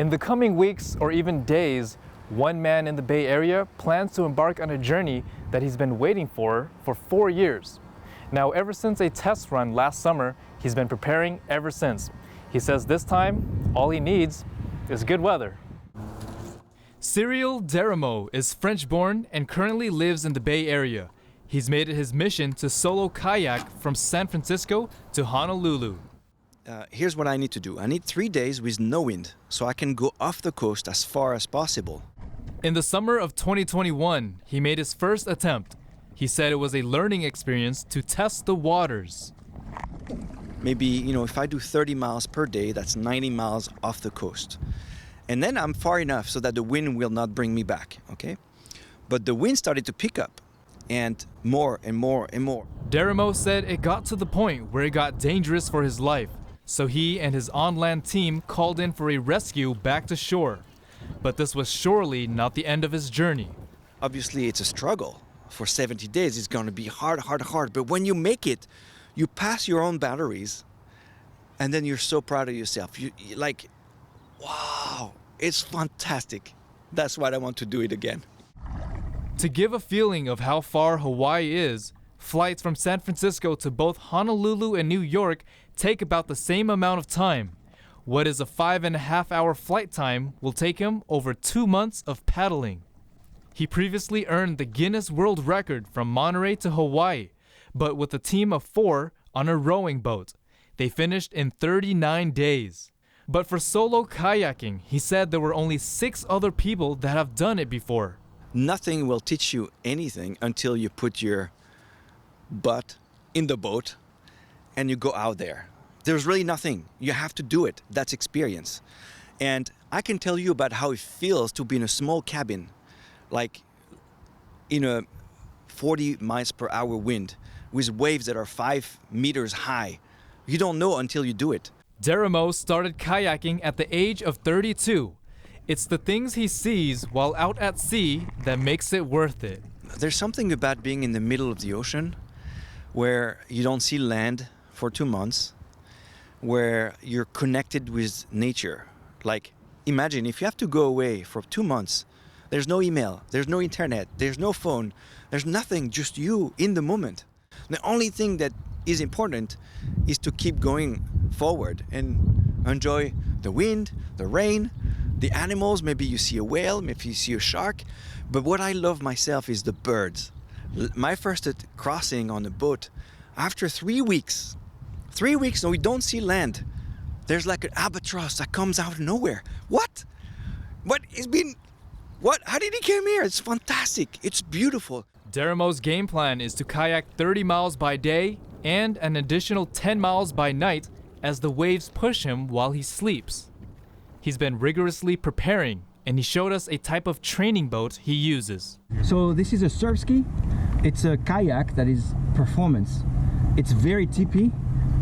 In the coming weeks or even days, one man in the Bay Area plans to embark on a journey that he's been waiting for 4 years. Now, ever since a test run last summer, he's been preparing ever since. He says this time, all he needs is good weather. Cyril Deramo is French-born and currently lives in the Bay Area. He's made it his mission to solo kayak from San Francisco to Honolulu. Here's what I need to do. I need 3 days with no wind, so I can go off the coast as far as possible. In the summer of 2021, he made his first attempt. He said it was a learning experience to test the waters. Maybe, if I do 30 miles per day, that's 90 miles off the coast. And then I'm far enough so that the wind will not bring me back, okay? But the wind started to pick up, and more and more and more. Deramo said it got to the point where it got dangerous for his life. So he and his on-land team called in for a rescue back to shore. But this was surely not the end of his journey. Obviously, it's a struggle. For 70 days, it's going to be hard. But when you make it, you pass your own batteries, and then you're so proud of yourself. You're like, wow, it's fantastic. That's why I want to do it again. To give a feeling of how far Hawaii is, flights from San Francisco to both Honolulu and New York take about the same amount of time. What is a 5.5-hour flight time will take him over 2 months of paddling. He previously earned the Guinness World Record from Monterey to Hawaii, but with a team of 4 on a rowing boat. They finished in 39 days. But for solo kayaking, he said there were only 6 other people that have done it before. Nothing will teach you anything until you put your butt in the boat and you go out there. There's really nothing. You have to do it. That's experience. And I can tell you about how it feels to be in a small cabin, like in a 40 miles per hour wind with waves that are 5 meters high. You don't know until you do it. Deramo started kayaking at the age of 32. It's the things he sees while out at sea that makes it worth it. There's something about being in the middle of the ocean where you don't see land for 2 months, where you're connected with nature. Like, imagine if you have to go away for 2 months, there's no email, there's no internet, there's no phone, there's nothing, just you in the moment. The only thing that is important is to keep going forward and enjoy the wind, the rain, the animals. Maybe you see a whale, maybe you see a shark. But what I love myself is the birds. My first crossing on a boat, after 3 weeks, we don't see land. There's like an albatross that comes out of nowhere. What? How did he come here? It's fantastic. It's beautiful. Deramo's game plan is to kayak 30 miles by day and an additional 10 miles by night as the waves push him while he sleeps. He's been rigorously preparing, and he showed us a type of training boat he uses. So this is a surf ski. It's a kayak that is performance. It's very tippy,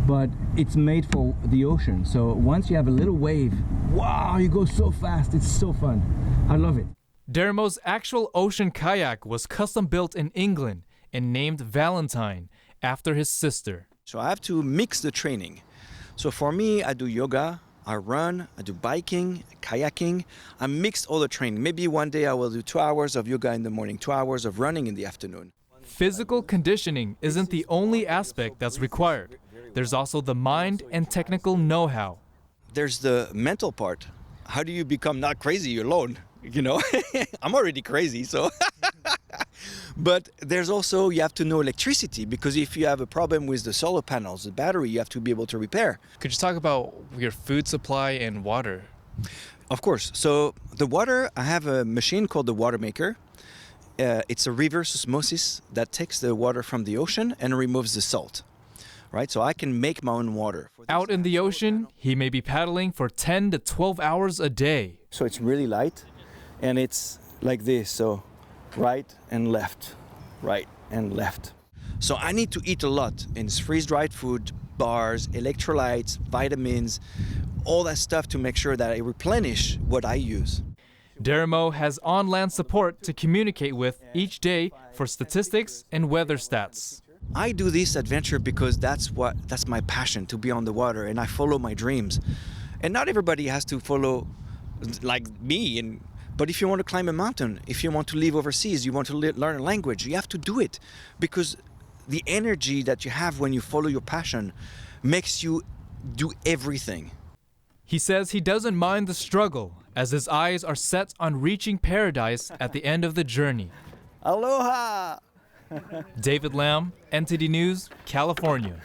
but it's made for the ocean. So once you have a little wave, wow, you go so fast. It's so fun. I love it. Deramo's actual ocean kayak was custom built in England and named Valentine after his sister. So I have to mix the training. So for me, I do yoga, I run, I do biking, kayaking. I mix all the training. Maybe one day I will do 2 hours of yoga in the morning, 2 hours of running in the afternoon. Physical conditioning isn't the only aspect that's required. There's also the mind and technical know-how. There's the mental part. How do you become not crazy alone? I'm already crazy, so. But there's also, you have to know electricity, because if you have a problem with the solar panels, the battery, you have to be able to repair. Could you talk about your food supply and water? Of course. So the water, I have a machine called the water maker. It's a reverse osmosis that takes the water from the ocean and removes the salt. Right, so I can make my own water. Out in the ocean, he may be paddling for 10 to 12 hours a day. So it's really light, and it's like this, so right and left, right and left. So I need to eat a lot, and it's freeze-dried food, bars, electrolytes, vitamins, all that stuff to make sure that I replenish what I use. Deramo has on-land support to communicate with each day for statistics and weather stats. I do this adventure because that's my passion, to be on the water, and I follow my dreams. And not everybody has to follow like me. But if you want to climb a mountain, if you want to live overseas, you want to learn a language, you have to do it, because the energy that you have when you follow your passion makes you do everything. He says he doesn't mind the struggle, as his eyes are set on reaching paradise at the end of the journey. Aloha! David Lamb, NTD News, California.